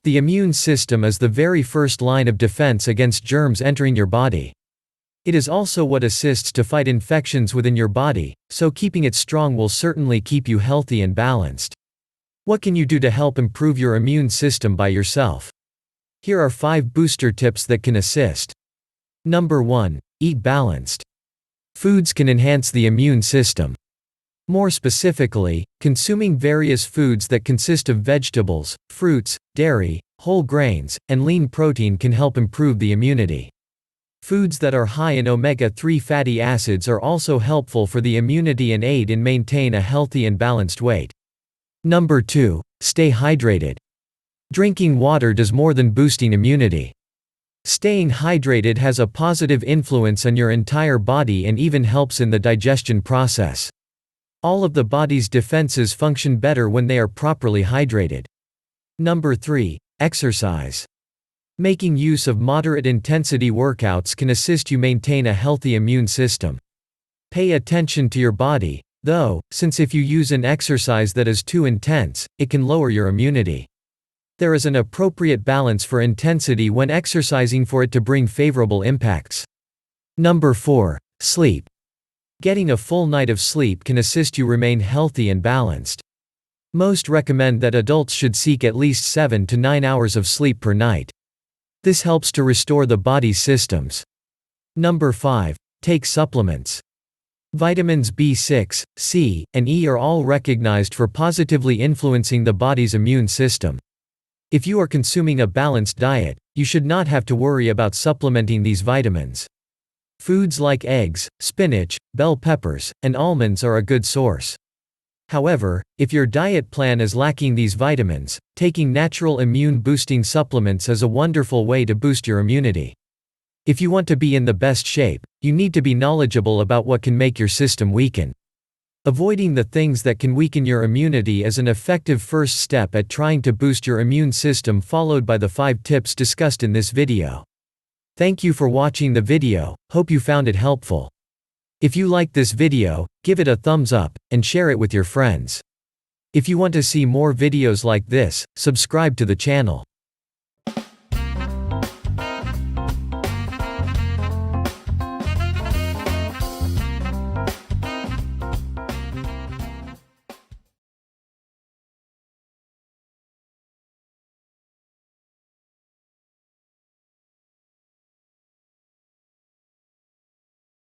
The immune system is the very first line of defense against germs entering your body. It is also what assists to fight infections within your body, so keeping it strong will certainly keep you healthy and balanced. What can you do to help improve your immune system by yourself? Here are 5 booster tips that can assist. Number 1. Eat balanced. Foods can enhance the immune system. More specifically, consuming various foods that consist of vegetables, fruits, dairy, whole grains, and lean protein can help improve the immunity. Foods that are high in omega-3 fatty acids are also helpful for the immunity and aid in maintain a healthy and balanced weight. Number 2. Stay hydrated. Drinking water does more than boosting immunity. Staying hydrated has a positive influence on your entire body and even helps in the digestion process. All of the body's defenses function better when they are properly hydrated. Number 3. Exercise. Making use of moderate intensity workouts can assist you maintain a healthy immune system. Pay attention to your body, though, since if you use an exercise that is too intense, it can lower your immunity. There is an appropriate balance for intensity when exercising for it to bring favorable impacts. Number 4. Sleep. Getting a full night of sleep can assist you remain healthy and balanced. Most recommend that adults should seek at least 7 to 9 hours of sleep per night. This helps to restore the body's systems. Number 5. Take supplements. Vitamins B6, C, and E are all recognized for positively influencing the body's immune system. If you are consuming a balanced diet, you should not have to worry about supplementing these vitamins. Foods like eggs, spinach, bell peppers, and almonds are a good source. However, if your diet plan is lacking these vitamins, taking natural immune-boosting supplements is a wonderful way to boost your immunity. If you want to be in the best shape, you need to be knowledgeable about what can make your system weaken. Avoiding the things that can weaken your immunity is an effective first step at trying to boost your immune system, followed by the 5 tips discussed in this video. Thank you for watching the video, hope you found it helpful. If you liked this video, give it a thumbs up, and share it with your friends. If you want to see more videos like this, subscribe to the channel.